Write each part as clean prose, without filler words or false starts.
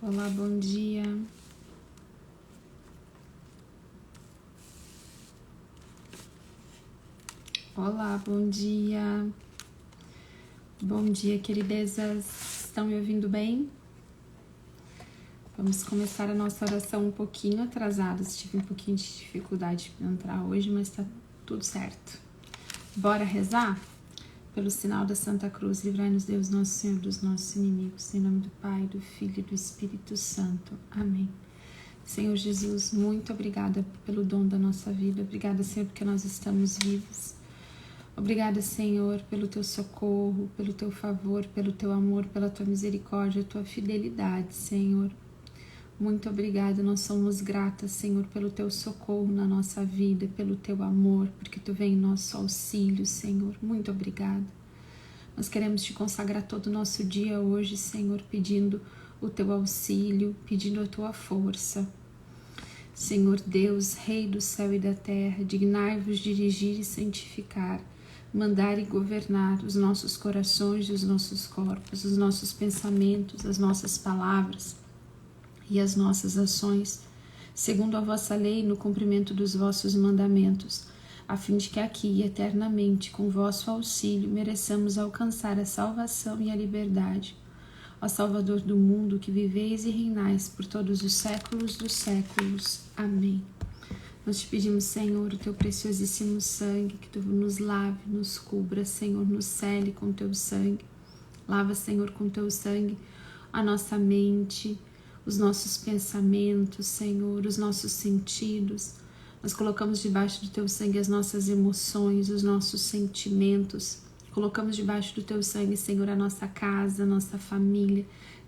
Olá, bom dia. Olá, bom dia. Bom dia, queridezas. Estão me ouvindo bem? Vamos começar a nossa oração um pouquinho atrasados. Tive um pouquinho de dificuldade para entrar hoje, mas tá tudo certo. Bora rezar? Pelo sinal da Santa Cruz, livrai-nos Deus, nosso Senhor, dos nossos inimigos. Em nome do Pai, do Filho e do Espírito Santo. Amém. Senhor Jesus, muito obrigada pelo dom da nossa vida. Obrigada, Senhor, porque nós estamos vivos. Obrigada, Senhor, pelo teu socorro, pelo teu favor, pelo teu amor, pela tua misericórdia, tua fidelidade, Senhor. Muito obrigada, nós somos gratas, Senhor, pelo teu socorro na nossa vida, pelo teu amor, porque tu vem em nosso auxílio, Senhor. Muito obrigada. Nós queremos te consagrar todo o nosso dia hoje, Senhor, pedindo o teu auxílio, pedindo a tua força. Senhor Deus, Rei do céu e da terra, dignai-vos dirigir e santificar, mandar e governar os nossos corações e os nossos corpos, os nossos pensamentos, as nossas palavras e as nossas ações, segundo a vossa lei, no cumprimento dos vossos mandamentos, a fim de que aqui e eternamente, com vosso auxílio, mereçamos alcançar a salvação e a liberdade. Ó Salvador do mundo, que viveis e reinais por todos os séculos dos séculos. Amém. Nós te pedimos, Senhor, o teu preciosíssimo sangue, que tu nos lave, nos cubra, Senhor, nos cele com teu sangue. Lava, Senhor, com teu sangue a nossa mente, os nossos pensamentos, Senhor, os nossos sentidos. Nós colocamos debaixo do teu sangue as nossas emoções, os nossos sentimentos. Colocamos debaixo do teu sangue, Senhor, a nossa casa, a nossa família,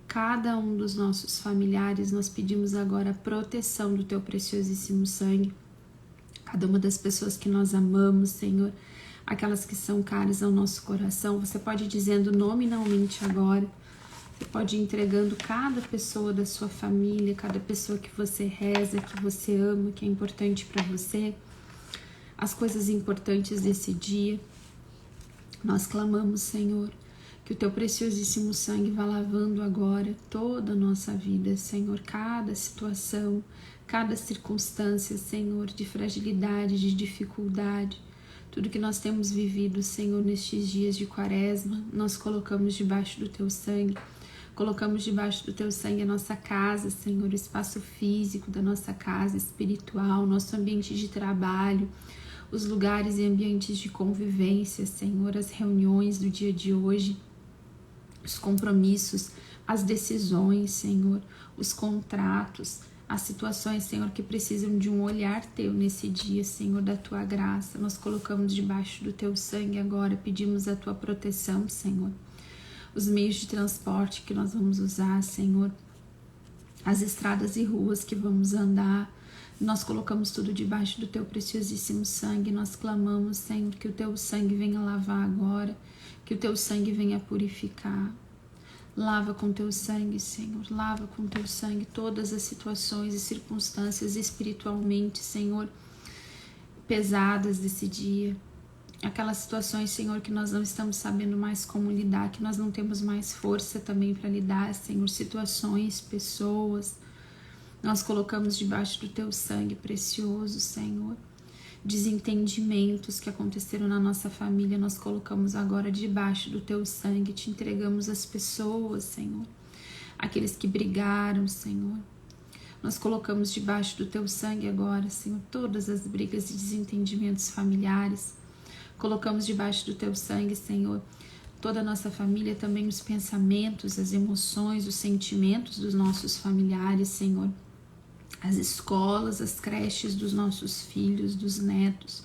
cada um dos nossos familiares. Nós pedimos agora a proteção do teu preciosíssimo sangue. Cada uma das pessoas que nós amamos, Senhor, aquelas que são caras ao nosso coração. Você pode ir dizendo nominalmente agora. Você pode ir entregando cada pessoa da sua família, cada pessoa que você reza, que você ama, que é importante para você, as coisas importantes desse dia. Nós clamamos, Senhor, que o teu preciosíssimo sangue vá lavando agora toda a nossa vida, Senhor, cada situação, cada circunstância, Senhor, de fragilidade, de dificuldade, tudo que nós temos vivido, Senhor, nestes dias de quaresma, nós colocamos debaixo do teu sangue. Colocamos debaixo do teu sangue a nossa casa, Senhor, o espaço físico da nossa casa, espiritual, nosso ambiente de trabalho, os lugares e ambientes de convivência, Senhor, as reuniões do dia de hoje, os compromissos, as decisões, Senhor, os contratos, as situações, Senhor, que precisam de um olhar teu nesse dia, Senhor, da tua graça. Nós colocamos debaixo do teu sangue agora, pedimos a tua proteção, Senhor. Os meios de transporte que nós vamos usar, Senhor, as estradas e ruas que vamos andar, nós colocamos tudo debaixo do teu preciosíssimo sangue. Nós clamamos, Senhor, que o teu sangue venha lavar agora, que o teu sangue venha purificar. Lava com teu sangue, Senhor, lava com teu sangue todas as situações e circunstâncias espiritualmente, Senhor, pesadas desse dia. Aquelas situações, Senhor, que nós não estamos sabendo mais como lidar, que nós não temos mais força também para lidar, Senhor, situações, pessoas, nós colocamos debaixo do teu sangue precioso, Senhor. Desentendimentos que aconteceram na nossa família, nós colocamos agora debaixo do teu sangue, te entregamos as pessoas, Senhor, aqueles que brigaram, Senhor. Nós colocamos debaixo do teu sangue agora, Senhor, todas as brigas e desentendimentos familiares. Colocamos debaixo do teu sangue, Senhor, toda a nossa família, também os pensamentos, as emoções, os sentimentos dos nossos familiares, Senhor. As escolas, as creches dos nossos filhos, dos netos.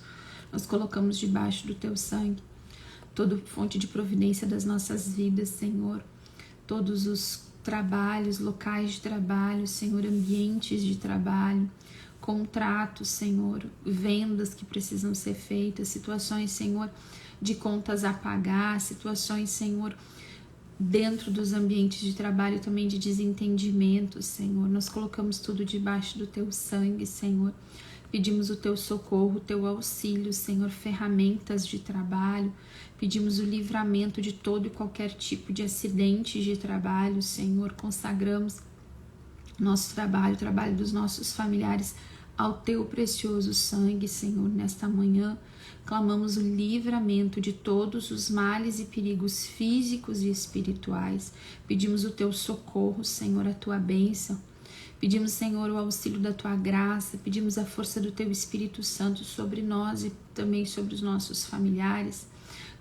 Nós colocamos debaixo do teu sangue toda fonte de providência das nossas vidas, Senhor. Todos os trabalhos, locais de trabalho, Senhor, ambientes de trabalho, contratos, Senhor, vendas que precisam ser feitas, situações, Senhor, de contas a pagar, situações, Senhor, dentro dos ambientes de trabalho também de desentendimento, Senhor. Nós colocamos tudo debaixo do teu sangue, Senhor. Pedimos o teu socorro, o teu auxílio, Senhor, ferramentas de trabalho. Pedimos o livramento de todo e qualquer tipo de acidente de trabalho, Senhor. Consagramos nosso trabalho, o trabalho dos nossos familiares, ao teu precioso sangue, Senhor. Nesta manhã, clamamos o livramento de todos os males e perigos físicos e espirituais. Pedimos o teu socorro, Senhor, a tua bênção. Pedimos, Senhor, o auxílio da tua graça. Pedimos a força do teu Espírito Santo sobre nós e também sobre os nossos familiares.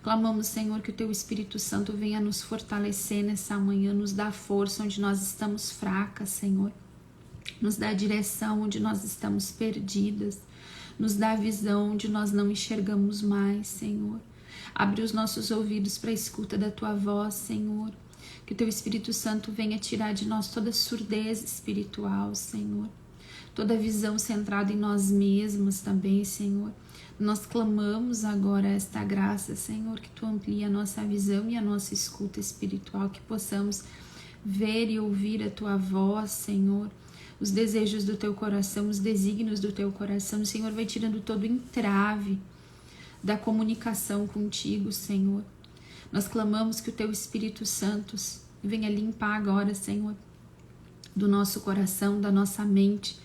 Clamamos, Senhor, que o teu Espírito Santo venha nos fortalecer nessa manhã, nos dá força onde nós estamos fracas, Senhor. Nos dá direção onde nós estamos perdidas. Nos dá visão onde nós não enxergamos mais, Senhor. Abre os nossos ouvidos para a escuta da tua voz, Senhor. Que o teu Espírito Santo venha tirar de nós toda surdez espiritual, Senhor. Toda visão centrada em nós mesmos também, Senhor. Nós clamamos agora esta graça, Senhor, que tu amplie a nossa visão e a nossa escuta espiritual, que possamos ver e ouvir a tua voz, Senhor, os desejos do teu coração, os desígnios do teu coração. O Senhor vai tirando todo o entrave da comunicação contigo, Senhor. Nós clamamos que o teu Espírito Santo venha limpar agora, Senhor, do nosso coração, da nossa mente,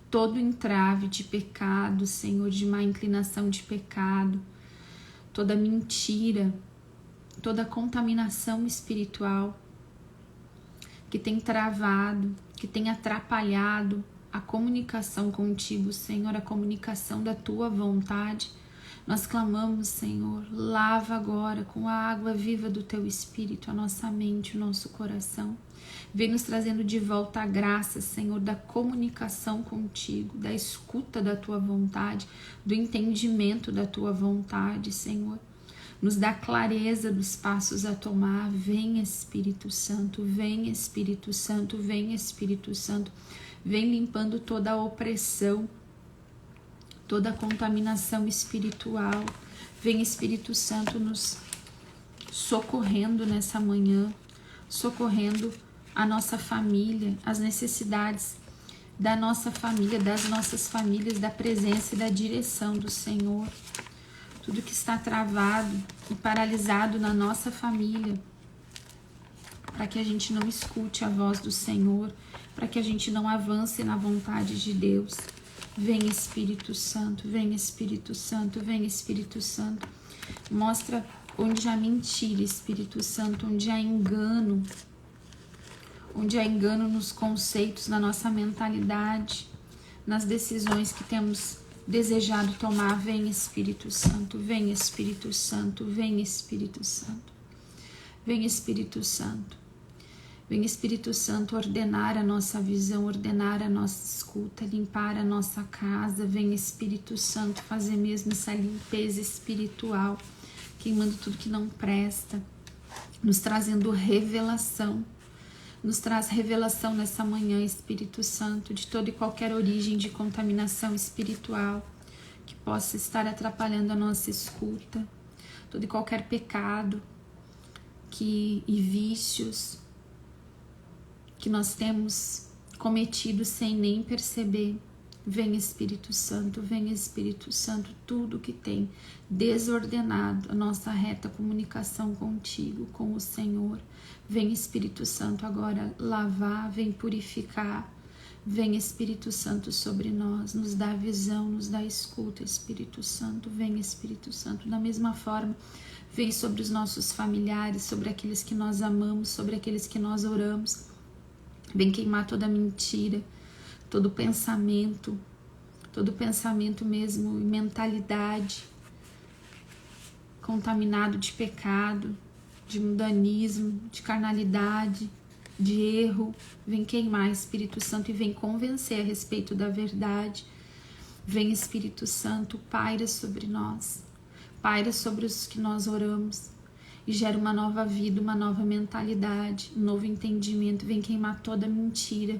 todo entrave de pecado, Senhor, de má inclinação de pecado, toda mentira, toda contaminação espiritual que tem travado, que tem atrapalhado a comunicação contigo, Senhor, a comunicação da tua vontade. Nós clamamos, Senhor, lava agora com a água viva do teu Espírito a nossa mente, o nosso coração. Vem nos trazendo de volta a graça, Senhor, da comunicação contigo, da escuta da tua vontade, do entendimento da tua vontade, Senhor. Nos dá clareza dos passos a tomar. Vem, Espírito Santo, vem, Espírito Santo, vem, Espírito Santo. Vem limpando toda a opressão, toda a contaminação espiritual. Vem, Espírito Santo, nos socorrendo nessa manhã, socorrendo a nossa família, as necessidades da nossa família, das nossas famílias, da presença e da direção do Senhor. Tudo que está travado e paralisado na nossa família, para que a gente não escute a voz do Senhor, para que a gente não avance na vontade de Deus. Vem, Espírito Santo, vem, Espírito Santo, vem, Espírito Santo. Mostra onde há mentira, Espírito Santo, onde há engano nos conceitos, na nossa mentalidade, nas decisões que temos desejado tomar. Vem, Espírito Santo, vem, Espírito Santo, vem, Espírito Santo, vem, Espírito Santo. Vem, Espírito Santo, ordenar a nossa visão, ordenar a nossa escuta, limpar a nossa casa. Vem, Espírito Santo, fazer mesmo essa limpeza espiritual, queimando tudo que não presta, nos trazendo revelação. Nos traz revelação nessa manhã, Espírito Santo, de toda e qualquer origem de contaminação espiritual que possa estar atrapalhando a nossa escuta, todo e qualquer pecado e vícios que nós temos cometido sem nem perceber. Vem, Espírito Santo, vem, Espírito Santo, tudo que tem desordenado a nossa reta comunicação contigo, com o Senhor. Vem, Espírito Santo, agora lavar, vem purificar. Vem, Espírito Santo, sobre nós, nos dá visão, nos dá escuta, Espírito Santo. Vem, Espírito Santo, da mesma forma, vem sobre os nossos familiares, sobre aqueles que nós amamos, sobre aqueles que nós oramos. Vem queimar toda mentira, todo pensamento mesmo e mentalidade contaminado de pecado, de mundanismo, de carnalidade, de erro. Vem queimar, Espírito Santo, e vem convencer a respeito da verdade. Vem, Espírito Santo, paira sobre nós, paira sobre os que nós oramos e gera uma nova vida, uma nova mentalidade, um novo entendimento. Vem queimar toda mentira,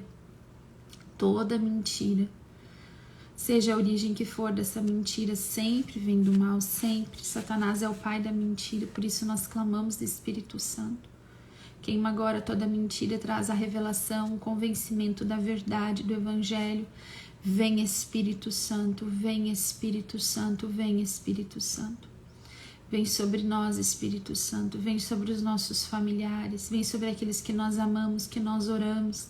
seja a origem que for dessa mentira, sempre vem do mal, sempre. Satanás é o pai da mentira, por isso nós clamamos do Espírito Santo. Queima agora toda mentira, traz a revelação, o convencimento da verdade, do Evangelho. Vem, Espírito Santo, vem, Espírito Santo, vem, Espírito Santo. Vem sobre nós, Espírito Santo, vem sobre os nossos familiares, vem sobre aqueles que nós amamos, que nós oramos.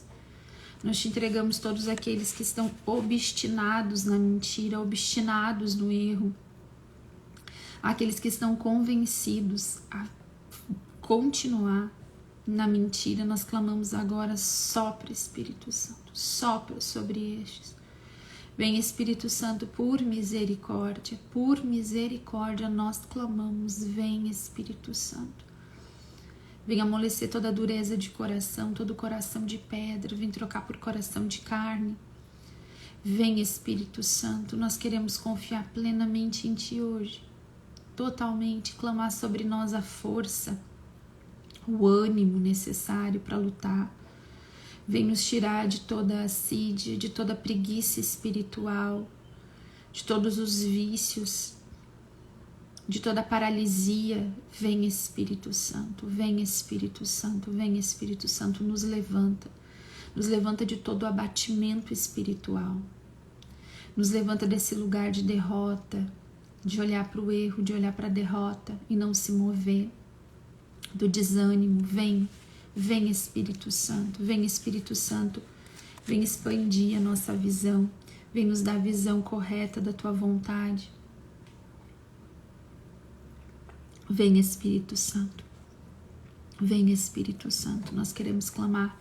Nós te entregamos todos aqueles que estão obstinados na mentira, obstinados no erro, aqueles que estão convencidos a continuar na mentira. Nós clamamos agora: sopra, Espírito Santo, sopra sobre estes. Vem, Espírito Santo, por misericórdia, nós clamamos. Vem, Espírito Santo. Vem amolecer toda a dureza de coração, todo coração de pedra, vem trocar por coração de carne. Vem, Espírito Santo, nós queremos confiar plenamente em Ti hoje, totalmente, clamar sobre nós a força, o ânimo necessário para lutar. Vem nos tirar de toda a assídia, de toda a preguiça espiritual, de todos os vícios, de toda a paralisia. Vem, Espírito Santo, vem, Espírito Santo, vem, Espírito Santo, nos levanta de todo o abatimento espiritual, nos levanta desse lugar de derrota, de olhar para o erro, de olhar para a derrota e não se mover, do desânimo. Vem, vem, Espírito Santo, vem, Espírito Santo, vem expandir a nossa visão, vem nos dar a visão correta da Tua vontade. Vem, Espírito Santo, vem, Espírito Santo, nós queremos clamar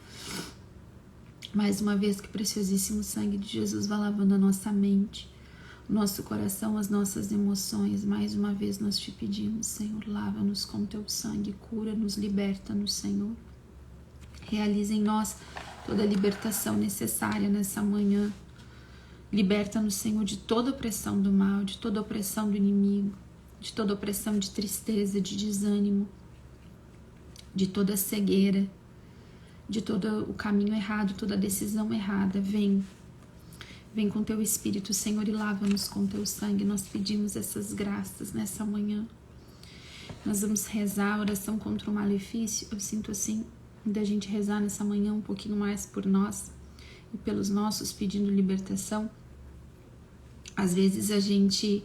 mais uma vez que o preciosíssimo sangue de Jesus vá lavando a nossa mente, o nosso coração, as nossas emoções. Mais uma vez nós te pedimos, Senhor, lava-nos com Teu sangue, cura-nos, liberta-nos, Senhor. Realiza em nós toda a libertação necessária nessa manhã. Liberta-nos, Senhor, de toda opressão do mal, de toda opressão do inimigo, de toda opressão de tristeza, de desânimo, de toda cegueira, de todo o caminho errado, toda a decisão errada. Vem com Teu Espírito, Senhor, e lava-nos com Teu sangue. Nós pedimos essas graças nessa manhã. Nós vamos rezar a oração contra o malefício. Eu sinto assim, da gente rezar nessa manhã um pouquinho mais por nós e pelos nossos, pedindo libertação. Às vezes a gente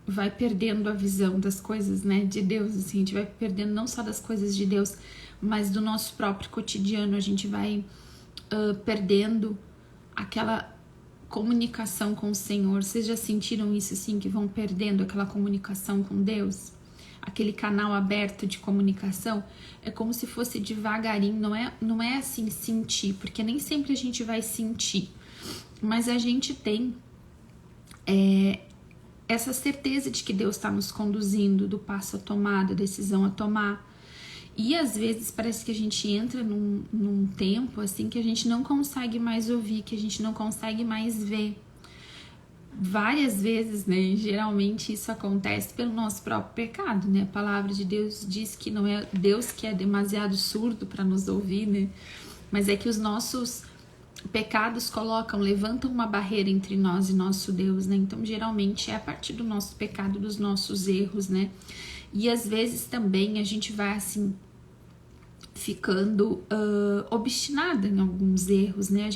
vai perdendo a visão das coisas, né, de Deus, assim, a gente vai perdendo não só das coisas de Deus, mas do nosso próprio cotidiano. A gente vai perdendo aquela comunicação com o Senhor. Vocês já sentiram isso, assim, que vão perdendo aquela comunicação com Deus? Aquele canal aberto de comunicação? É como se fosse devagarinho, não é assim sentir, porque nem sempre a gente vai sentir, mas a gente tem essa certeza de que Deus está nos conduzindo, do passo a tomar, da decisão a tomar. E às vezes parece que a gente entra num tempo assim que a gente não consegue mais ouvir, que a gente não consegue mais ver. Várias vezes, né? Geralmente isso acontece pelo nosso próprio pecado, né? A palavra de Deus diz que não é Deus que é demasiado surdo para nos ouvir, né? Mas é que os nossos pecados levantam uma barreira entre nós e nosso Deus, né? Então geralmente é a partir do nosso pecado, dos nossos erros, né? E às vezes também a gente vai assim ficando obstinada em alguns erros, né?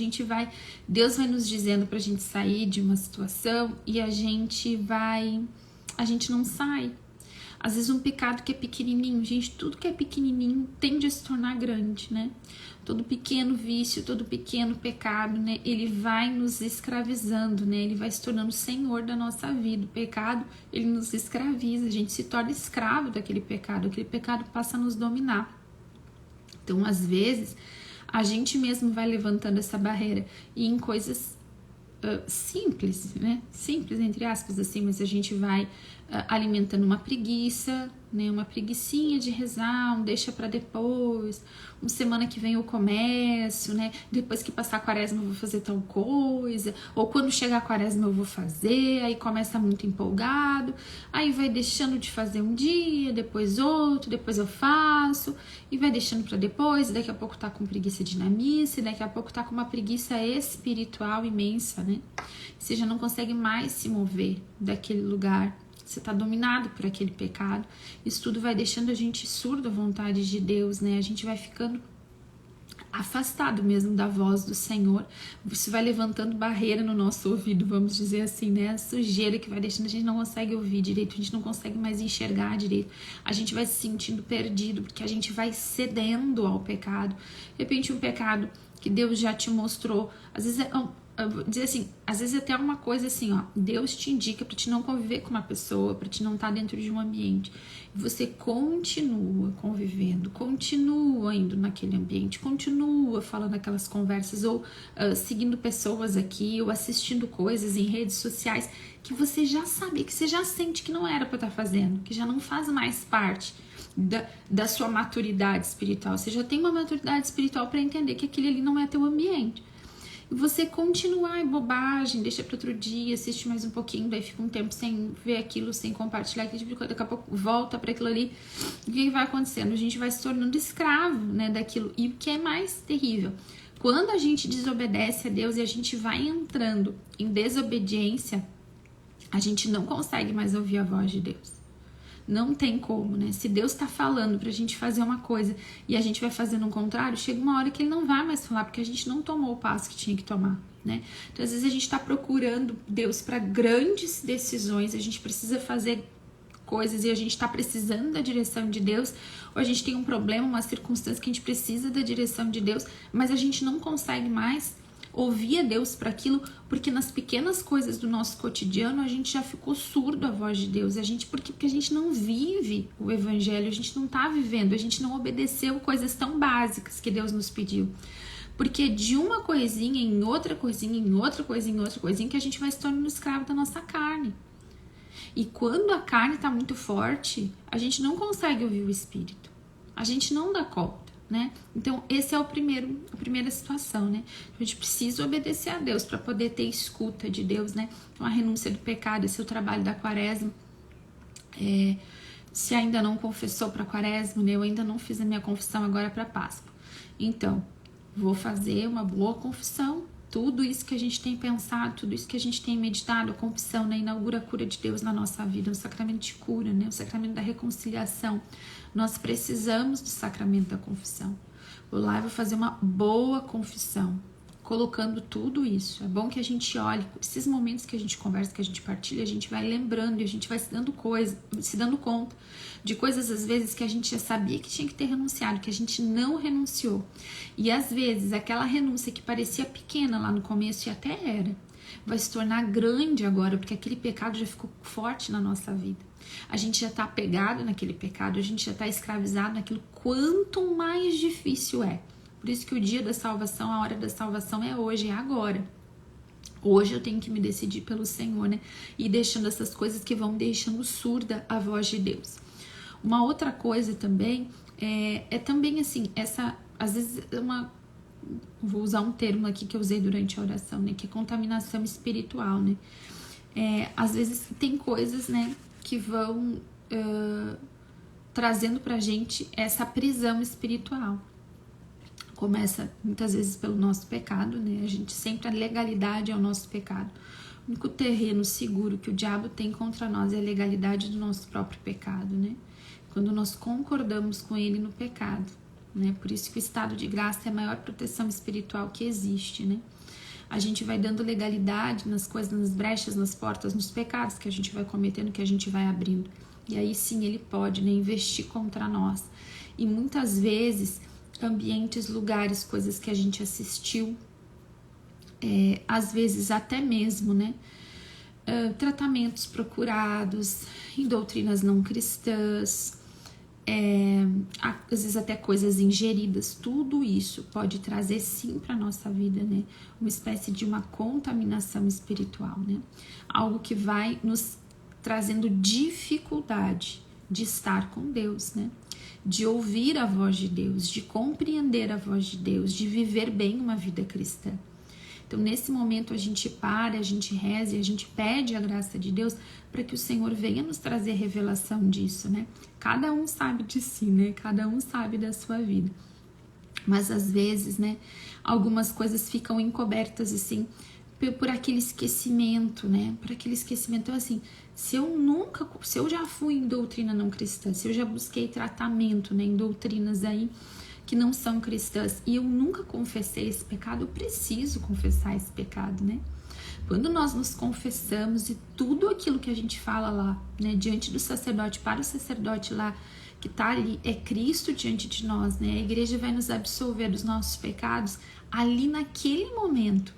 Deus vai nos dizendo pra gente sair de uma situação e a gente não sai. Às vezes um pecado que é pequenininho, gente, tudo que é pequenininho tende a se tornar grande, né? Todo pequeno vício, todo pequeno pecado, né? Ele vai nos escravizando, né? Ele vai se tornando senhor da nossa vida. O pecado, ele nos escraviza, a gente se torna escravo daquele pecado, aquele pecado passa a nos dominar. Então, às vezes, a gente mesmo vai levantando essa barreira e em coisas simples, né? Simples, entre aspas, assim, mas a gente vai alimentando uma preguiça, né? Uma preguicinha de rezar, deixa para depois, semana que vem eu começo, né? Depois que passar a quaresma eu vou fazer tal coisa, ou quando chegar a quaresma eu vou fazer, aí começa muito empolgado, aí vai deixando de fazer um dia, depois outro, depois eu faço, e vai deixando para depois, e daqui a pouco tá com preguiça de ir na missa, e daqui a pouco tá com uma preguiça espiritual imensa, né? Você já não consegue mais se mover daquele lugar. Você está dominado por aquele pecado. Isso tudo vai deixando a gente surdo à vontade de Deus, né? A gente vai ficando afastado mesmo da voz do Senhor. Isso vai levantando barreira no nosso ouvido, vamos dizer assim, né? A sujeira que vai deixando, a gente não consegue ouvir direito, a gente não consegue mais enxergar direito, a gente vai se sentindo perdido, porque a gente vai cedendo ao pecado. De repente, um pecado que Deus já te mostrou, às vezes eu vou dizer assim, às vezes até uma coisa assim, ó, Deus te indica para te não conviver com uma pessoa, para te não estar dentro de um ambiente. E você continua convivendo, continua indo naquele ambiente, continua falando aquelas conversas ou seguindo pessoas aqui ou assistindo coisas em redes sociais que você já sabe, que você já sente que não era para estar fazendo, que já não faz mais parte da sua maturidade espiritual. Você já tem uma maturidade espiritual para entender que aquele ali não é teu ambiente. E você continuar em bobagem, deixa para outro dia, assiste mais um pouquinho, daí fica um tempo sem ver aquilo, sem compartilhar aquele tipo de coisa, daqui a pouco volta para aquilo ali. O que vai acontecendo? A gente vai se tornando escravo, né, daquilo. E o que é mais terrível, quando a gente desobedece a Deus e a gente vai entrando em desobediência, a gente não consegue mais ouvir a voz de Deus. Não tem como, né? Se Deus tá falando pra gente fazer uma coisa e a gente vai fazendo o contrário, chega uma hora que ele não vai mais falar, porque a gente não tomou o passo que tinha que tomar, né? Então, às vezes a gente tá procurando Deus para grandes decisões, a gente precisa fazer coisas e a gente tá precisando da direção de Deus, ou a gente tem um problema, uma circunstância que a gente precisa da direção de Deus, mas a gente não consegue mais ouvir a Deus para aquilo, porque nas pequenas coisas do nosso cotidiano a gente já ficou surdo à voz de Deus, porque a gente não vive o evangelho, a gente não tá vivendo, a gente não obedeceu coisas tão básicas que Deus nos pediu, porque de uma coisinha em outra coisinha, em outra coisinha, em outra coisinha, que a gente vai se tornando escravo da nossa carne. E quando a carne tá muito forte, a gente não consegue ouvir o Espírito, a gente não dá conta, né? Então esse é a primeira situação, né? A gente precisa obedecer a Deus para poder ter escuta de Deus, né? Então a renúncia do pecado, esse é o trabalho da quaresma. Se ainda não confessou para a quaresma, né? Eu ainda não fiz a minha confissão agora para Páscoa. Então vou fazer uma boa confissão. Tudo isso que a gente tem pensado, tudo isso que a gente tem meditado, a confissão, né, inaugura a cura de Deus na nossa vida, o sacramento de cura, né, o sacramento da reconciliação. Nós precisamos do sacramento da confissão. Vou lá e vou fazer uma boa confissão, colocando tudo isso. É bom que a gente olhe, esses momentos que a gente conversa, que a gente partilha, a gente vai lembrando e a gente vai se dando conta de coisas, às vezes, que a gente já sabia que tinha que ter renunciado, que a gente não renunciou. E, às vezes, aquela renúncia que parecia pequena lá no começo, e até era, vai se tornar grande agora, porque aquele pecado já ficou forte na nossa vida. A gente já está apegado naquele pecado, a gente já está escravizado naquilo. Quanto mais difícil é. Por isso que o dia da salvação, a hora da salvação é hoje, é agora. Hoje eu tenho que me decidir pelo Senhor, né? E deixando essas coisas que vão deixando surda a voz de Deus. Uma outra coisa também é também assim, às vezes vou usar um termo aqui que eu usei durante a oração, né? Que é contaminação espiritual, né? Às vezes tem coisas, né? Que vão trazendo pra gente essa prisão espiritual. Começa muitas vezes pelo nosso pecado, né? A legalidade é o nosso pecado. O único terreno seguro que o diabo tem contra nós é a legalidade do nosso próprio pecado, né? Quando nós concordamos com ele no pecado, né? Por isso que o estado de graça é a maior proteção espiritual que existe, né? A gente vai dando legalidade nas coisas, nas brechas, nas portas, nos pecados que a gente vai cometendo, que a gente vai abrindo. E aí sim ele pode, né, investir contra nós. E muitas vezes ambientes, lugares, coisas que a gente assistiu, às vezes até mesmo, né, tratamentos procurados em doutrinas não cristãs, às vezes até coisas ingeridas, tudo isso pode trazer sim para nossa vida, né, uma espécie de uma contaminação espiritual, né, algo que vai nos trazendo dificuldade de estar com Deus, né, de ouvir a voz de Deus, de compreender a voz de Deus, de viver bem uma vida cristã. Então, nesse momento, a gente para, a gente reza e a gente pede a graça de Deus para que o Senhor venha nos trazer revelação disso, né? Cada um sabe de si, né? Cada um sabe da sua vida. Mas, às vezes, né, algumas coisas ficam encobertas, assim, por aquele esquecimento, né? Por aquele esquecimento. Então, assim, se eu já fui em doutrina não cristã, se eu já busquei tratamento, né, em doutrinas aí que não são cristãs e eu nunca confessei esse pecado, eu preciso confessar esse pecado, né? Quando nós nos confessamos e tudo aquilo que a gente fala lá, né, diante do sacerdote, para o sacerdote lá que tá ali, é Cristo diante de nós, né? A igreja vai nos absolver dos nossos pecados. Ali naquele momento,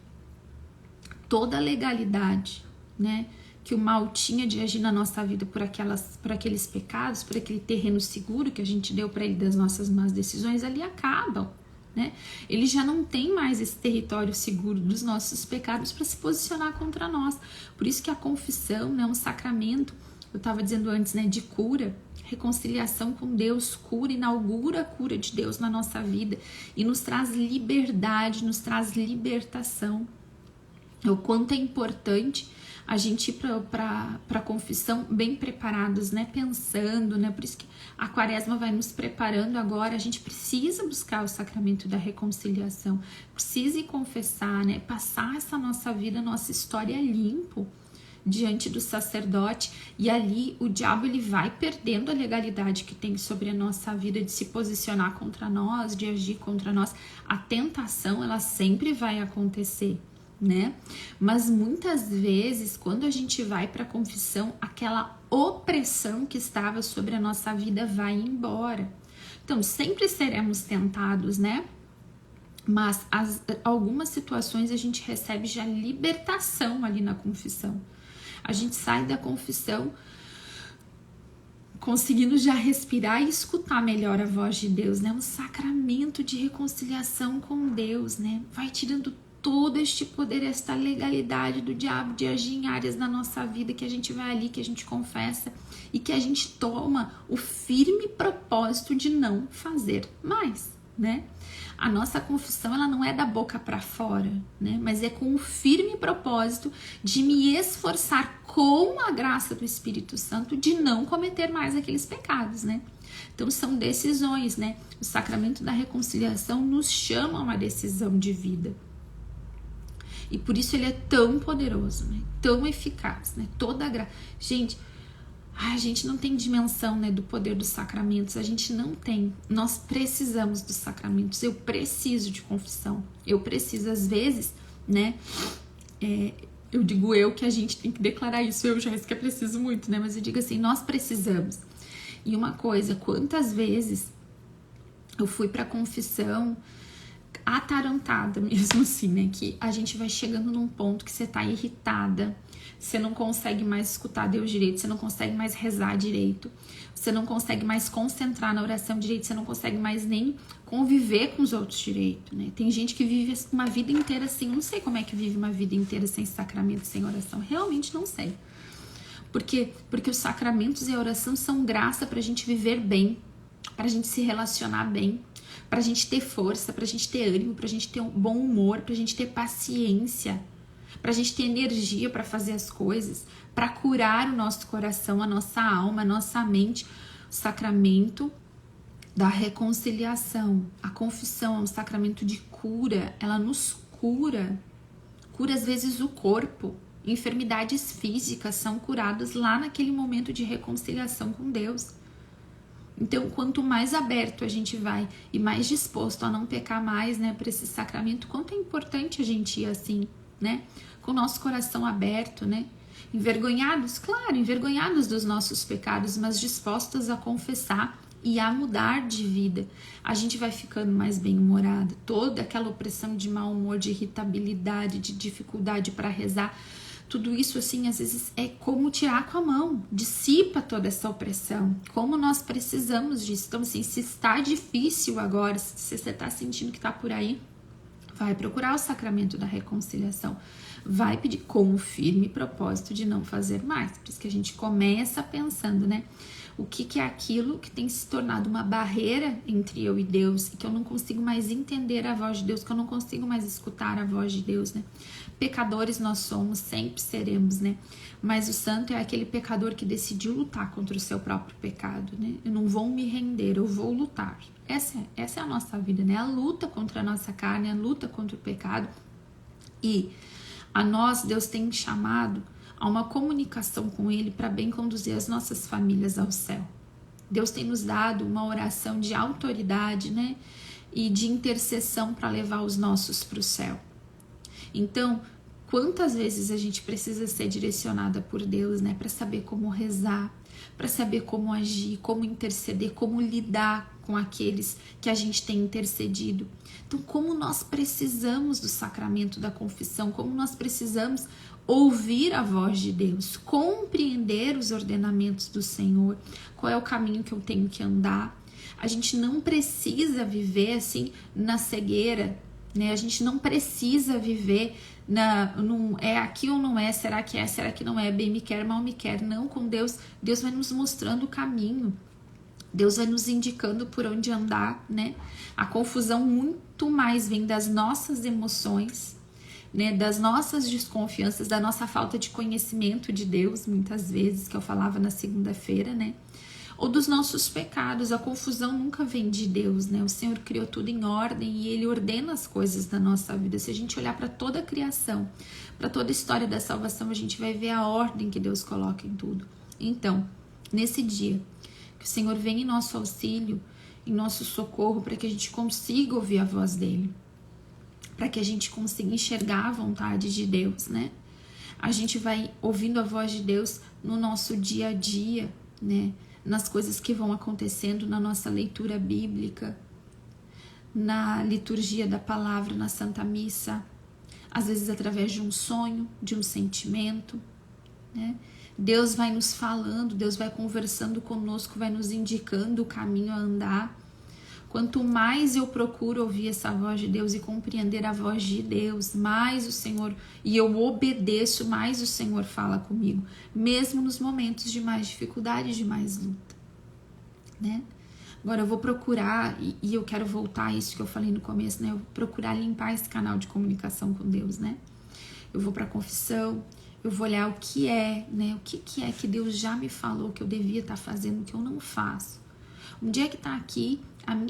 toda a legalidade, né, que o mal tinha de agir na nossa vida por aqueles pecados, por aquele terreno seguro que a gente deu para ele das nossas más decisões, ali acabam, né? Ele já não tem mais esse território seguro dos nossos pecados para se posicionar contra nós. Por isso que a confissão, né, é um sacramento, eu estava dizendo antes, né, de cura, reconciliação com Deus, cura, inaugura a cura de Deus na nossa vida e nos traz liberdade, nos traz libertação. O quanto é importante a gente ir para a confissão bem preparados, né? Pensando, né? Por isso que a quaresma vai nos preparando agora. A gente precisa buscar o sacramento da reconciliação, precisa ir confessar, né? Passar essa nossa vida, nossa história limpo diante do sacerdote, e ali o diabo ele vai perdendo a legalidade que tem sobre a nossa vida de se posicionar contra nós, de agir contra nós. A tentação ela sempre vai acontecer, né? Mas muitas vezes quando a gente vai para a confissão, aquela opressão que estava sobre a nossa vida vai embora. Então sempre seremos tentados, né? Mas algumas situações a gente recebe já libertação ali na confissão. A gente sai da confissão conseguindo já respirar e escutar melhor a voz de Deus, né? Um sacramento de reconciliação com Deus, né? Vai tirando todo este poder, esta legalidade do diabo de agir em áreas da nossa vida que a gente vai ali, que a gente confessa e que a gente toma o firme propósito de não fazer mais, né? A nossa confissão ela não é da boca para fora, né? Mas é com o firme propósito de me esforçar com a graça do Espírito Santo de não cometer mais aqueles pecados, né? Então são decisões, né? O sacramento da reconciliação nos chama a uma decisão de vida. E por isso ele é tão poderoso, né? Tão eficaz, né? Toda a graça. Gente, a gente não tem dimensão, né, do poder dos sacramentos, a gente não tem. Nós precisamos dos sacramentos, eu preciso de confissão, eu preciso às vezes, né, eu digo que a gente tem que declarar isso, eu já que é preciso muito, né, mas eu digo assim, nós precisamos. E uma coisa, quantas vezes eu fui pra confissão atarantada mesmo assim, né, que a gente vai chegando num ponto que você tá irritada, você não consegue mais escutar Deus direito, você não consegue mais rezar direito, você não consegue mais concentrar na oração direito, você não consegue mais nem conviver com os outros direito, né? Tem gente que vive uma vida inteira assim, eu não sei como é que vive uma vida inteira sem sacramento, sem oração, realmente não sei. Porque os sacramentos e a oração são graça pra gente viver bem, pra gente se relacionar bem, pra gente ter força, pra gente ter ânimo, pra gente ter um bom humor, pra gente ter paciência, pra gente ter energia para fazer as coisas, para curar o nosso coração, a nossa alma, a nossa mente. O sacramento da reconciliação, a confissão é um sacramento de cura, ela nos cura às vezes o corpo, enfermidades físicas são curadas lá naquele momento de reconciliação com Deus. Então, quanto mais aberto a gente vai e mais disposto a não pecar mais, né, para esse sacramento, quanto é importante a gente ir assim, né, com o nosso coração aberto, né, envergonhados, claro, envergonhados dos nossos pecados, mas dispostos a confessar e a mudar de vida. A gente vai ficando mais bem-humorada, toda aquela opressão de mau humor, de irritabilidade, de dificuldade para rezar, tudo isso assim, às vezes é como tirar com a mão, dissipa toda essa opressão, como nós precisamos disso. Então assim, se está difícil agora, se você está sentindo que está por aí, vai procurar o sacramento da reconciliação, vai pedir com o firme propósito de não fazer mais. Por isso que a gente começa pensando, né? O que é aquilo que tem se tornado uma barreira entre eu e Deus, e que eu não consigo mais entender a voz de Deus, que eu não consigo mais escutar a voz de Deus, né? Pecadores nós somos, sempre seremos, né? Mas o santo é aquele pecador que decidiu lutar contra o seu próprio pecado, né? Eu não vou me render, eu vou lutar. Essa é a nossa vida, né? A luta contra a nossa carne, a luta contra o pecado. E a nós, Deus tem chamado a uma comunicação com Ele para bem conduzir as nossas famílias ao céu. Deus tem nos dado uma oração de autoridade, né? e de intercessão para levar os nossos para o céu. Então, quantas vezes a gente precisa ser direcionada por Deus, né, para saber como rezar, para saber como agir, como interceder, como lidar com aqueles que a gente tem intercedido. Então, como nós precisamos do sacramento da confissão, como nós precisamos ouvir a voz de Deus, compreender os ordenamentos do Senhor, qual é o caminho que eu tenho que andar. A gente não precisa viver assim na cegueira, né? A gente não precisa viver é aqui ou não é, será que não é, bem me quer, mal me quer. Não, com Deus vai nos mostrando o caminho, Deus vai nos indicando por onde andar, né? A confusão muito mais vem das nossas emoções, né? Das nossas desconfianças, da nossa falta de conhecimento de Deus, muitas vezes, que eu falava na segunda-feira, né? Ou dos nossos pecados. A confusão nunca vem de Deus, né? O Senhor criou tudo em ordem e Ele ordena as coisas da nossa vida. Se a gente olhar para toda a criação, para toda a história da salvação, a gente vai ver a ordem que Deus coloca em tudo. Então, nesse dia, que o Senhor venha em nosso auxílio, em nosso socorro, para que a gente consiga ouvir a voz dEle, para que a gente consiga enxergar a vontade de Deus, né? A gente vai ouvindo a voz de Deus no nosso dia a dia, né? Nas coisas que vão acontecendo na nossa leitura bíblica, na liturgia da palavra, na Santa Missa, às vezes através de um sonho, de um sentimento, né? Deus vai nos falando, Deus vai conversando conosco, vai nos indicando o caminho a andar. Quanto mais eu procuro ouvir essa voz de Deus e compreender a voz de Deus, mais o Senhor, e eu obedeço, mais o Senhor fala comigo, mesmo nos momentos de mais dificuldade, de mais luta, né? Agora eu vou procurar, e eu quero voltar a isso que eu falei no começo, né? Eu vou procurar limpar esse canal de comunicação com Deus, né? Eu vou para a confissão, eu vou olhar o que é, né? O que é que Deus já me falou que eu devia estar fazendo, que eu não faço. Um dia que está aqui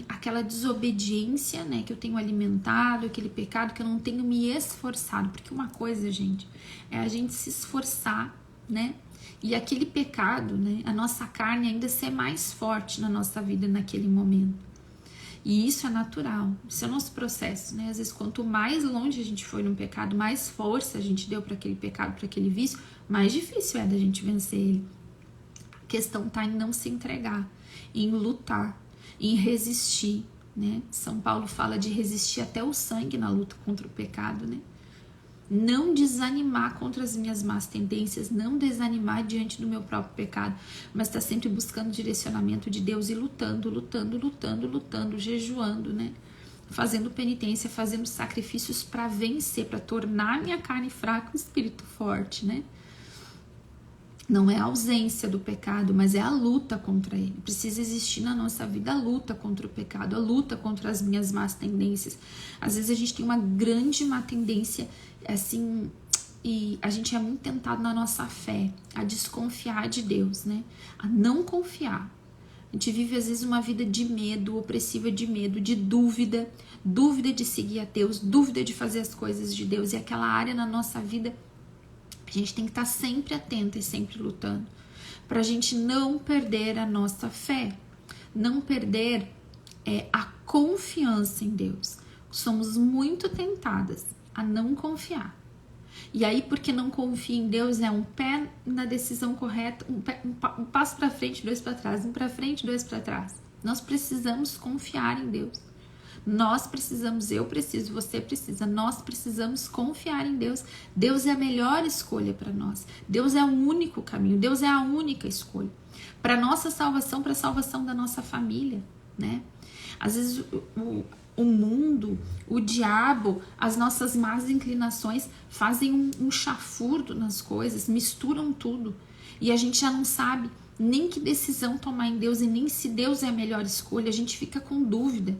aquela desobediência, né, que eu tenho alimentado, aquele pecado que eu não tenho me esforçado, porque uma coisa, gente, é a gente se esforçar, né, e aquele pecado, né, a nossa carne ainda ser mais forte na nossa vida naquele momento. E isso é natural, isso é o nosso processo, né? Às vezes, quanto mais longe a gente foi num pecado, mais força a gente deu para aquele pecado, para aquele vício, mais difícil é da gente vencer ele. A questão tá em não se entregar, em lutar, em resistir, né? São Paulo fala de resistir até o sangue na luta contra o pecado, né? Não desanimar contra as minhas más tendências, não desanimar diante do meu próprio pecado, mas estar sempre buscando direcionamento de Deus e lutando, jejuando, né? Fazendo penitência, fazendo sacrifícios para vencer, para tornar minha carne fraca e o espírito forte, né? Não é a ausência do pecado, mas é a luta contra ele. Precisa existir na nossa vida a luta contra o pecado, a luta contra as minhas más tendências. Às vezes a gente tem uma grande má tendência, assim, e a gente é muito tentado na nossa fé a desconfiar de Deus, né? A não confiar. A gente vive às vezes uma vida de medo, opressiva de medo, de dúvida de seguir a Deus, dúvida de fazer as coisas de Deus. E aquela área na nossa vida a gente tem que estar sempre atenta e sempre lutando para a gente não perder a nossa fé, não perder a confiança em Deus. Somos muito tentadas a não confiar. E aí, porque não confia em Deus, é um pé na decisão correta, um passo para frente, dois para trás, um para frente, dois para trás. Nós precisamos confiar em Deus. Nós precisamos, eu preciso, você precisa, nós precisamos confiar em Deus. Deus é a melhor escolha para nós. Deus é o único caminho, Deus é a única escolha. Para nossa salvação, para a salvação da nossa família, né? Às vezes o mundo, o diabo, as nossas más inclinações fazem um chafurdo nas coisas, misturam tudo. E a gente já não sabe nem que decisão tomar em Deus e nem se Deus é a melhor escolha, a gente fica com dúvida.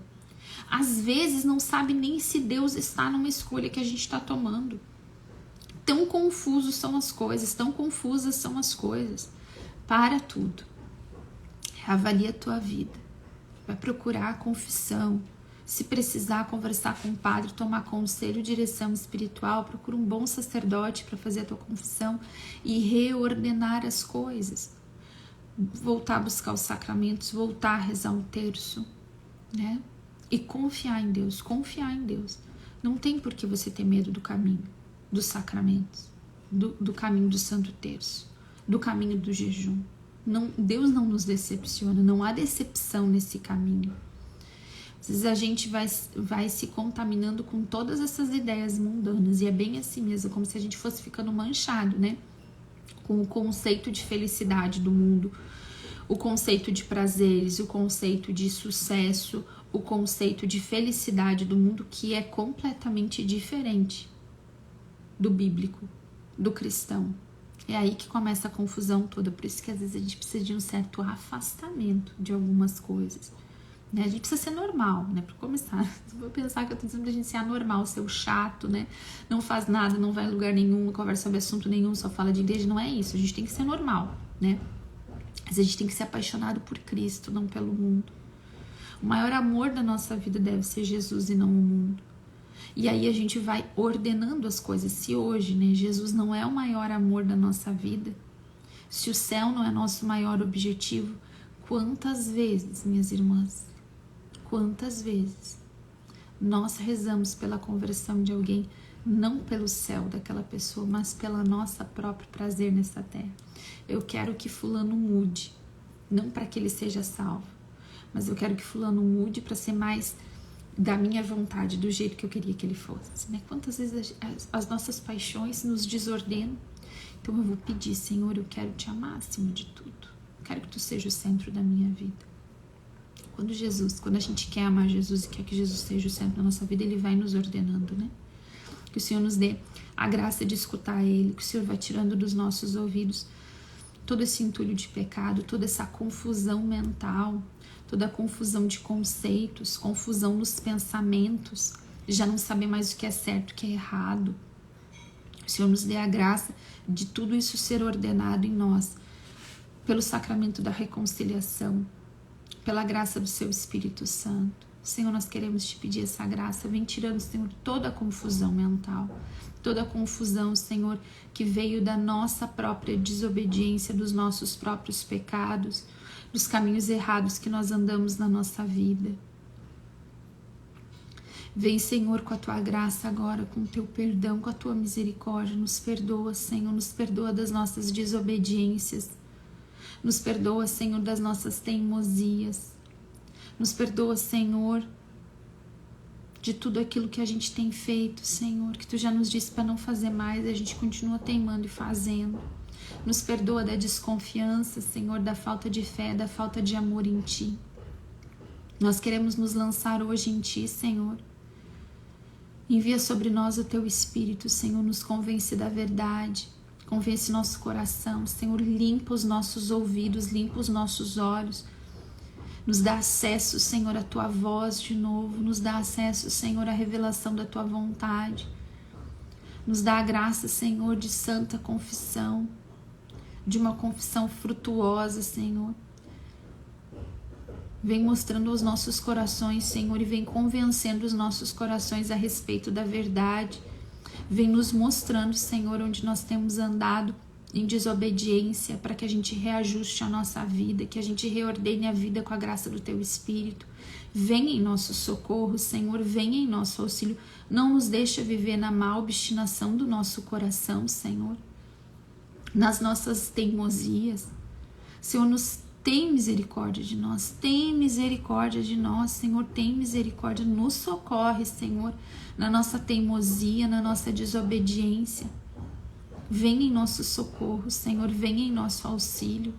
Às vezes não sabe nem se Deus está numa escolha que a gente está tomando. Tão confusos são as coisas, tão confusas são as coisas. Para tudo. Avalia a tua vida. Vai procurar a confissão. Se precisar conversar com o padre, tomar conselho, direção espiritual, procura um bom sacerdote para fazer a tua confissão e reordenar as coisas. Voltar a buscar os sacramentos, voltar a rezar um terço, né? e confiar em Deus, confiar em Deus. Não tem por que você ter medo do caminho, dos sacramentos, do caminho do Santo Terço, do caminho do jejum. Não, Deus não nos decepciona, não há decepção nesse caminho. Às vezes a gente vai se contaminando com todas essas ideias mundanas, e é bem assim mesmo, como se a gente fosse ficando manchado, né? Com o conceito de felicidade do mundo, o conceito de prazeres, o conceito de sucesso, o conceito de felicidade do mundo, que é completamente diferente do bíblico, do cristão. É aí que começa a confusão toda, por isso que às vezes a gente precisa de um certo afastamento de algumas coisas, né? A gente precisa ser normal, né? Para começar, vou pensar que eu tô dizendo pra gente ser anormal, ser o chato, né? Não faz nada, não vai em lugar nenhum, não conversa sobre assunto nenhum, só fala de igreja, não é isso. A gente tem que ser normal, né? Mas a gente tem que ser apaixonado por Cristo, não pelo mundo. O maior amor da nossa vida deve ser Jesus e não o mundo. E aí a gente vai ordenando as coisas. Se hoje, né, Jesus não é o maior amor da nossa vida, se o céu não é nosso maior objetivo, quantas vezes, minhas irmãs, quantas vezes nós rezamos pela conversão de alguém, não pelo céu daquela pessoa, mas pelo nosso próprio prazer nessa terra. Eu quero que fulano mude, não para que ele seja salvo, mas eu quero que fulano mude para ser mais da minha vontade, do jeito que eu queria que ele fosse, né? Quantas vezes as nossas paixões nos desordenam. Então eu vou pedir, Senhor, eu quero te amar acima de tudo. Eu quero que tu seja o centro da minha vida. Quando a gente quer amar Jesus e quer que Jesus seja o centro da nossa vida, ele vai nos ordenando, né? Que o Senhor nos dê a graça de escutar ele, que o Senhor vai tirando dos nossos ouvidos todo esse entulho de pecado, toda essa confusão mental, toda a confusão de conceitos, confusão nos pensamentos, já não saber mais o que é certo, o que é errado. O Senhor nos dê a graça de tudo isso ser ordenado em nós, pelo sacramento da reconciliação, pela graça do Seu Espírito Santo. Senhor, nós queremos te pedir essa graça. Vem tirando, Senhor, toda a confusão mental, toda a confusão, Senhor, que veio da nossa própria desobediência, dos nossos próprios pecados, dos caminhos errados que nós andamos na nossa vida. Vem, Senhor, com a tua graça agora, com o teu perdão, com a tua misericórdia. Nos perdoa, Senhor, nos perdoa das nossas desobediências. Nos perdoa, Senhor, das nossas teimosias. Nos perdoa, Senhor, de tudo aquilo que a gente tem feito, Senhor, que tu já nos disse para não fazer mais, a gente continua teimando e fazendo. Nos perdoa da desconfiança, Senhor, da falta de fé, da falta de amor em ti. Nós queremos nos lançar hoje em ti, Senhor. Envia sobre nós o teu Espírito, Senhor, nos convence da verdade, convence nosso coração, Senhor, limpa os nossos ouvidos, limpa os nossos olhos, nos dá acesso, Senhor, à tua voz de novo, nos dá acesso, Senhor, à revelação da tua vontade, nos dá a graça, Senhor, de santa confissão, de uma confissão frutuosa, Senhor. Vem mostrando aos nossos corações, Senhor, e vem convencendo os nossos corações a respeito da verdade. Vem nos mostrando, Senhor, onde nós temos andado em desobediência, para que a gente reajuste a nossa vida, que a gente reordene a vida com a graça do teu Espírito. Venha em nosso socorro, Senhor, venha em nosso auxílio. Não nos deixa viver na má obstinação do nosso coração, Senhor, nas nossas teimosias. Senhor, tem misericórdia de nós, tem misericórdia de nós, Senhor, tem misericórdia, nos socorre, Senhor, na nossa teimosia, na nossa desobediência. Venha em nosso socorro, Senhor, venha em nosso auxílio.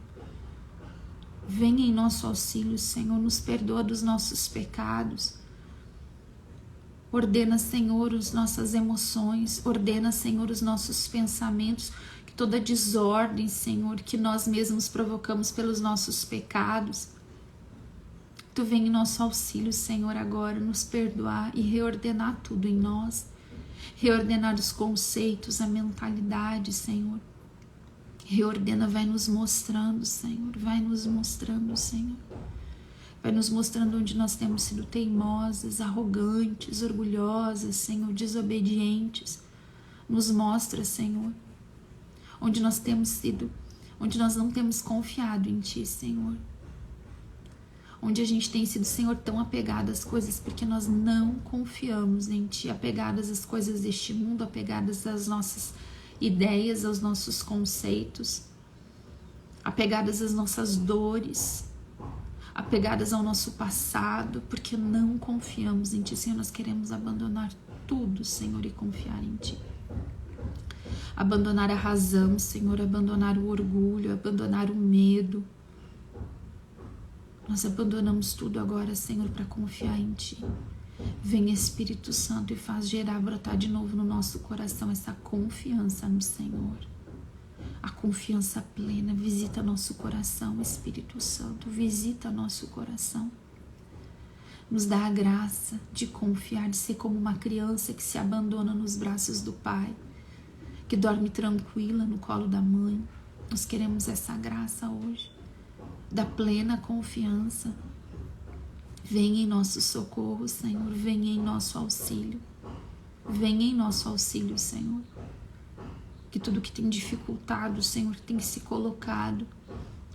Venha em nosso auxílio, Senhor, nos perdoa dos nossos pecados. Ordena, Senhor, as nossas emoções, ordena, Senhor, os nossos pensamentos, que toda desordem, Senhor, que nós mesmos provocamos pelos nossos pecados. Tu vem em nosso auxílio, Senhor, agora, nos perdoar e reordenar tudo em nós. Reordenar os conceitos, a mentalidade, Senhor. Reordena, vai nos mostrando, Senhor. Vai nos mostrando, Senhor. Vai nos mostrando onde nós temos sido teimosas, arrogantes, orgulhosas, Senhor, desobedientes. Nos mostra, Senhor, onde nós temos sido, onde nós não temos confiado em Ti, Senhor. onde a gente tem sido, Senhor, tão apegado às coisas porque nós não confiamos em Ti, apegadas às coisas deste mundo, apegadas às nossas ideias, aos nossos conceitos, apegadas às nossas dores, apegadas ao nosso passado, porque não confiamos em Ti, Senhor. Nós queremos abandonar tudo, Senhor, e confiar em Ti. Abandonar a razão, Senhor, abandonar o orgulho, abandonar o medo. Nós abandonamos tudo agora, Senhor, para confiar em Ti. Vem, Espírito Santo, e faz brotar de novo no nosso coração essa confiança no Senhor. A confiança plena. Visita nosso coração, Espírito Santo. Visita nosso coração. Nos dá a graça de confiar, de ser como uma criança que se abandona nos braços do Pai, que dorme tranquila no colo da mãe. Nós queremos essa graça hoje, da plena confiança. Venha em nosso socorro, Senhor. Venha em nosso auxílio. Venha em nosso auxílio, Senhor. Que tudo que tem dificultado, Senhor, tem se colocado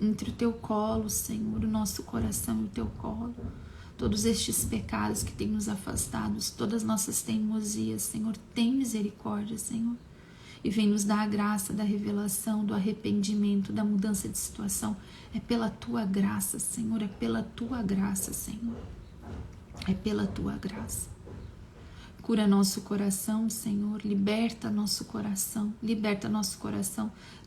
entre o Teu colo, Senhor, o nosso coração e o Teu colo. Todos estes pecados que têm nos afastado, todas as nossas teimosias, Senhor, tem misericórdia, Senhor. E vem nos dar a graça da revelação, do arrependimento, da mudança de situação. É pela Tua graça, Senhor, é pela Tua graça, Senhor. É pela Tua graça. Cura nosso coração, Senhor, liberta nosso coração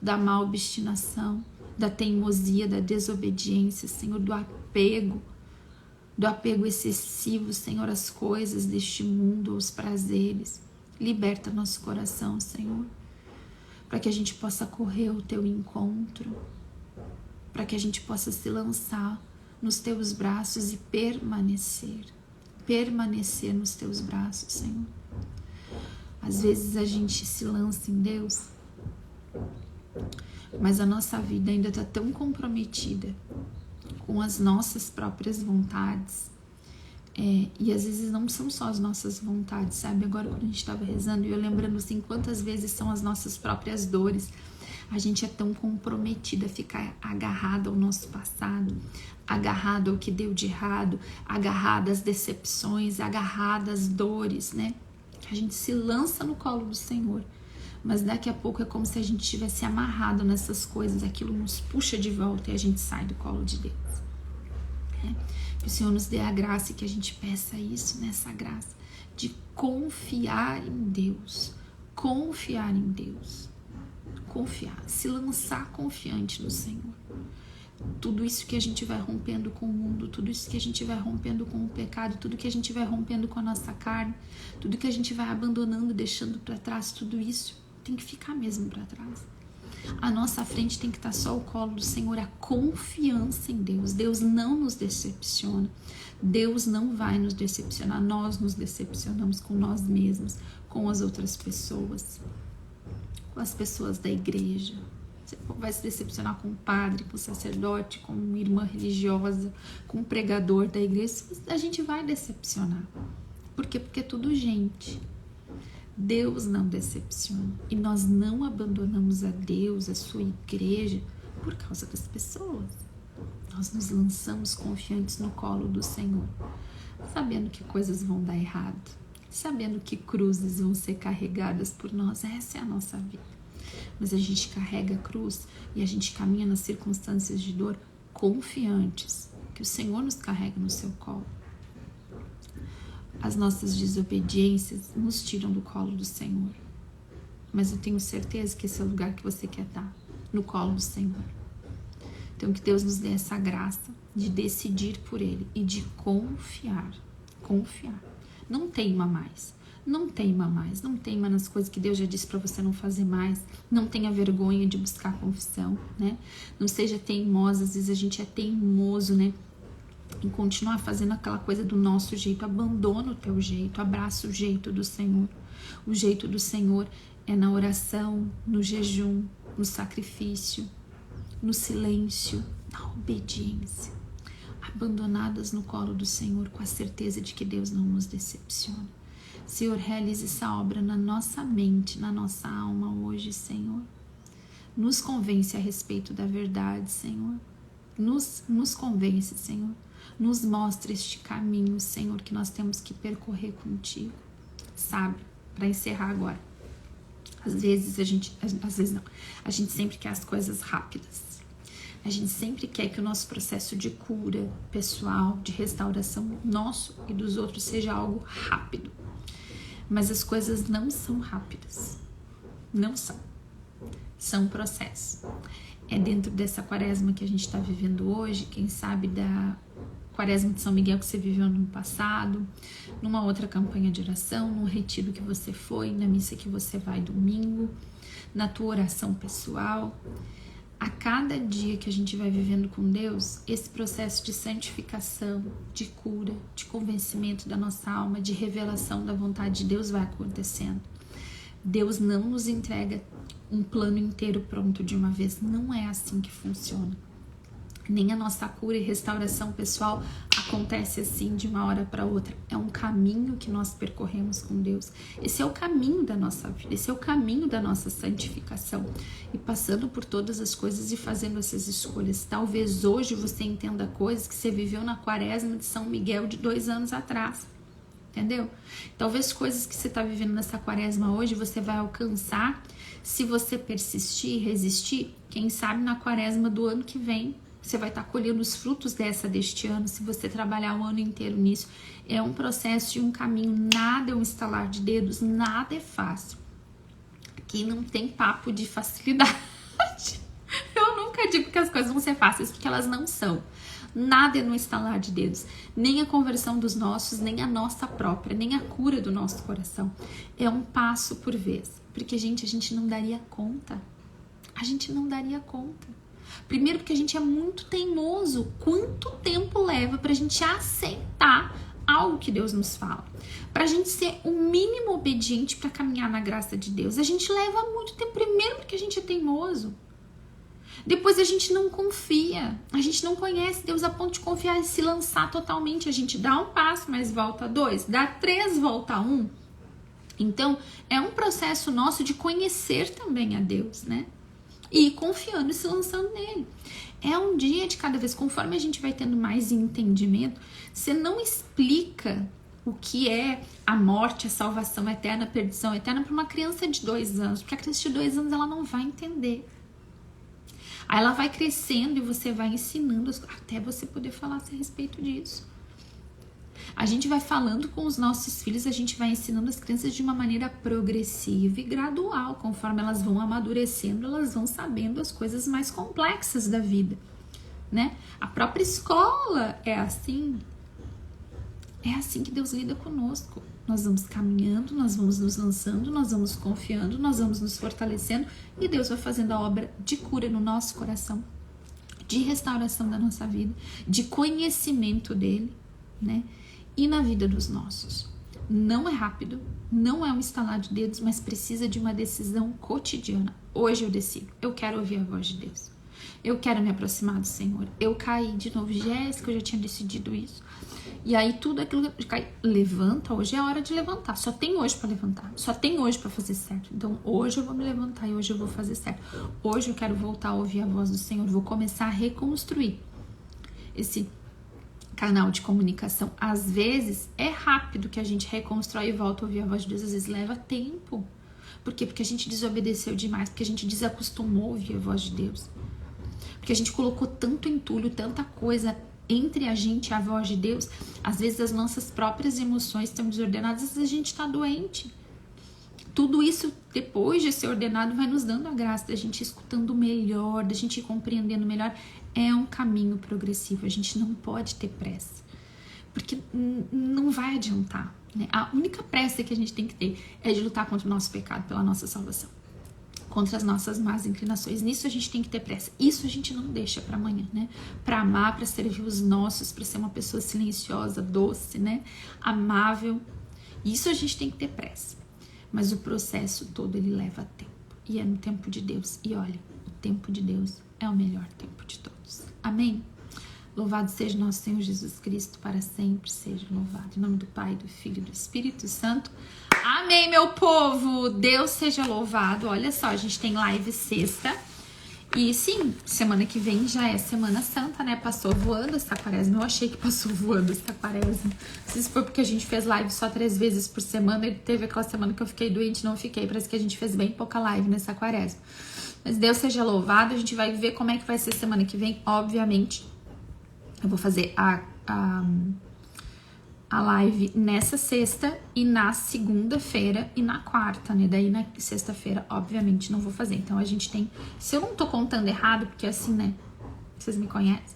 da má obstinação, da teimosia, da desobediência, Senhor, do apego excessivo, Senhor, às coisas deste mundo, aos prazeres. Liberta nosso coração, Senhor, para que a gente possa correr ao Teu encontro, para que a gente possa se lançar nos Teus braços e permanecer nos Teus braços, Senhor. Às vezes a gente se lança em Deus, mas a nossa vida ainda está tão comprometida com as nossas próprias vontades, e às vezes não são só as nossas vontades, sabe? Agora quando a gente estava rezando, eu lembrando assim, quantas vezes são as nossas próprias dores. A gente é tão comprometida a ficar agarrada ao nosso passado, agarrada ao que deu de errado, agarrada às decepções, agarrada às dores, né? A gente se lança no colo do Senhor, mas daqui a pouco é como se a gente tivesse amarrado nessas coisas, aquilo nos puxa de volta e a gente sai do colo de Deus. Que o Senhor nos dê a graça e que a gente peça isso, nessa graça de confiar em Deus, confiar, se lançar confiante no Senhor. Tudo isso que a gente vai rompendo com o mundo, tudo isso que a gente vai rompendo com o pecado, tudo que a gente vai rompendo com a nossa carne, tudo que a gente vai abandonando, deixando para trás, tudo isso tem que ficar mesmo para trás. À nossa frente tem que estar só o colo do Senhor, a confiança em Deus. Deus não nos decepciona, Deus não vai nos decepcionar, nós nos decepcionamos com nós mesmos, com as outras pessoas, com as pessoas da igreja. Você vai se decepcionar com o padre, com o sacerdote, com uma irmã religiosa, com o pregador da igreja. A gente vai decepcionar. Por quê? Porque é tudo gente. Deus não decepciona. E nós não abandonamos a Deus, a sua igreja, por causa das pessoas. Nós nos lançamos confiantes no colo do Senhor, sabendo que coisas vão dar errado, sabendo que cruzes vão ser carregadas por nós. Essa é a nossa vida. Mas a gente carrega a cruz e a gente caminha nas circunstâncias de dor confiantes que o Senhor nos carrega no seu colo. As nossas desobediências nos tiram do colo do Senhor, mas eu tenho certeza que esse é o lugar que você quer estar, no colo do Senhor. Então que Deus nos dê essa graça de decidir por Ele e de confiar. Não teima mais. Não teima nas coisas que Deus já disse para você não fazer mais. Não tenha vergonha de buscar confissão, né? Não seja teimosa. Às vezes a gente é teimoso, né? Em continuar fazendo aquela coisa do nosso jeito. Abandona o teu jeito, abraça o jeito do Senhor. O jeito do Senhor é na oração, no jejum, no sacrifício, no silêncio, na obediência. Abandonadas no colo do Senhor, com a certeza de que Deus não nos decepciona. Senhor, realize essa obra na nossa mente, na nossa alma hoje, Senhor. Nos convence a respeito da verdade, Senhor. Nos convence, Senhor. Nos mostra este caminho, Senhor, que nós temos que percorrer contigo. Sabe? Para encerrar agora. Às vezes não. A gente sempre quer as coisas rápidas. A gente sempre quer que o nosso processo de cura pessoal, de restauração nosso e dos outros seja algo rápido. Mas as coisas não são rápidas. Não são. São processos. É dentro dessa quaresma que a gente está vivendo hoje, quem sabe da quaresma de São Miguel que você viveu no passado, numa outra campanha de oração, num retiro que você foi, na missa que você vai domingo, na tua oração pessoal. A cada dia que a gente vai vivendo com Deus, esse processo de santificação, de cura, de convencimento da nossa alma, de revelação da vontade de Deus vai acontecendo. Deus não nos entrega um plano inteiro pronto de uma vez. Não é assim que funciona. Nem a nossa cura e restauração pessoal acontece assim de uma hora para outra. É um caminho que nós percorremos com Deus. Esse é o caminho da nossa vida. Esse é o caminho da nossa santificação. E passando por todas as coisas e fazendo essas escolhas. Talvez hoje você entenda coisas que você viveu na quaresma de São Miguel de 2 anos atrás. Entendeu? Talvez coisas que você está vivendo nessa quaresma hoje você vai alcançar se você persistir e resistir. Quem sabe na quaresma do ano que vem você vai estar colhendo os frutos deste ano, se você trabalhar o ano inteiro nisso. É um processo e um caminho, nada é um estalar de dedos, nada é fácil. Aqui não tem papo de facilidade. Eu nunca digo que as coisas vão ser fáceis, porque elas não são. Nada é no estalar de dedos, nem a conversão dos nossos, nem a nossa própria, nem a cura do nosso coração. É um passo por vez, porque a gente não daria conta. A gente não daria conta. Primeiro porque a gente é muito teimoso. Quanto tempo leva pra gente aceitar algo que Deus nos fala? Pra gente ser o mínimo obediente pra caminhar na graça de Deus. A gente leva muito tempo. Primeiro porque a gente é teimoso. Depois a gente não confia. A gente não conhece Deus a ponto de confiar e se lançar totalmente. A gente dá um passo, mas volta 2. Dá 3, volta 1. Então, é um processo nosso de conhecer também a Deus, né? E confiando e se lançando nele. É um dia de cada vez. Conforme a gente vai tendo mais entendimento, você não explica o que é a morte, a salvação eterna, a perdição eterna para uma criança de 2 anos. Porque a criança de 2 anos ela não vai entender. Aí ela vai crescendo e você vai ensinando até você poder falar a respeito disso. A gente vai falando com os nossos filhos, a gente vai ensinando as crianças de uma maneira progressiva e gradual. Conforme elas vão amadurecendo, elas vão sabendo as coisas mais complexas da vida, né? A própria escola é assim. É assim que Deus lida conosco. Nós vamos caminhando, nós vamos nos lançando, nós vamos confiando, nós vamos nos fortalecendo e Deus vai fazendo a obra de cura no nosso coração, de restauração da nossa vida, de conhecimento dele, né? E na vida dos nossos. Não é rápido, não é um estalar de dedos, mas precisa de uma decisão cotidiana. Hoje eu decido, eu quero ouvir a voz de Deus. Eu quero me aproximar do Senhor. Eu caí de novo, Jéssica, eu já tinha decidido isso. E aí tudo aquilo que cai, levanta, hoje é a hora de levantar. Só tem hoje para levantar, só tem hoje para fazer certo. Então hoje eu vou me levantar e hoje eu vou fazer certo. Hoje eu quero voltar a ouvir a voz do Senhor, vou começar a reconstruir esse canal de comunicação. Às vezes é rápido que a gente reconstrói e volta a ouvir a voz de Deus, às vezes leva tempo. Por quê? Porque a gente desobedeceu demais, porque a gente desacostumou a ouvir a voz de Deus. Porque a gente colocou tanto entulho, tanta coisa entre a gente e a voz de Deus. Às vezes as nossas próprias emoções estão desordenadas, às vezes a gente está doente. Tudo isso, depois de ser ordenado, vai nos dando a graça da gente escutando melhor, da gente compreendendo melhor. É um caminho progressivo, a gente não pode ter pressa, porque não vai adiantar, né? A única pressa que a gente tem que ter é de lutar contra o nosso pecado, pela nossa salvação, contra as nossas más inclinações. Nisso a gente tem que ter pressa, isso a gente não deixa para amanhã, né? Para amar, para servir os nossos, para ser uma pessoa silenciosa, doce, né? Amável, isso a gente tem que ter pressa, mas o processo todo ele leva tempo, e é no tempo de Deus. E olha, o tempo de Deus é o melhor tempo de todos. Amém? Louvado seja nosso Senhor Jesus Cristo, para sempre seja louvado. Em nome do Pai, do Filho e do Espírito Santo. Amém, meu povo! Deus seja louvado. Olha só, a gente tem live sexta E sim, semana que vem já é Semana Santa, né? Passou voando essa quaresma. Eu achei que passou voando essa quaresma. Não sei se foi porque a gente fez live só 3 vezes por semana e teve aquela semana que eu fiquei doente, não fiquei. Parece que a gente fez bem pouca live nessa quaresma. Mas Deus seja louvado, a gente vai ver como é que vai ser semana que vem. Obviamente, eu vou fazer a live nessa sexta e na segunda-feira e na quarta, né? Daí na sexta-feira, obviamente, não vou fazer. Então a gente tem. Se eu não tô contando errado, porque assim, né? Vocês me conhecem.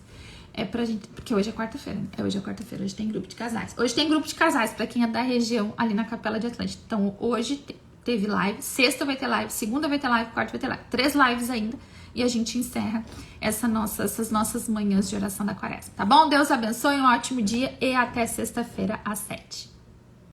É pra gente. Porque hoje é quarta-feira, né? Hoje é quarta-feira, hoje tem grupo de casais. Hoje tem grupo de casais pra quem é da região ali na Capela de Atlântida. Então hoje teve live, sexta vai ter live, segunda vai ter live, quarta vai ter live. 3 lives ainda. E a gente encerra essas nossas manhãs de oração da quaresma, tá bom? Deus abençoe, um ótimo dia e até sexta-feira às 7.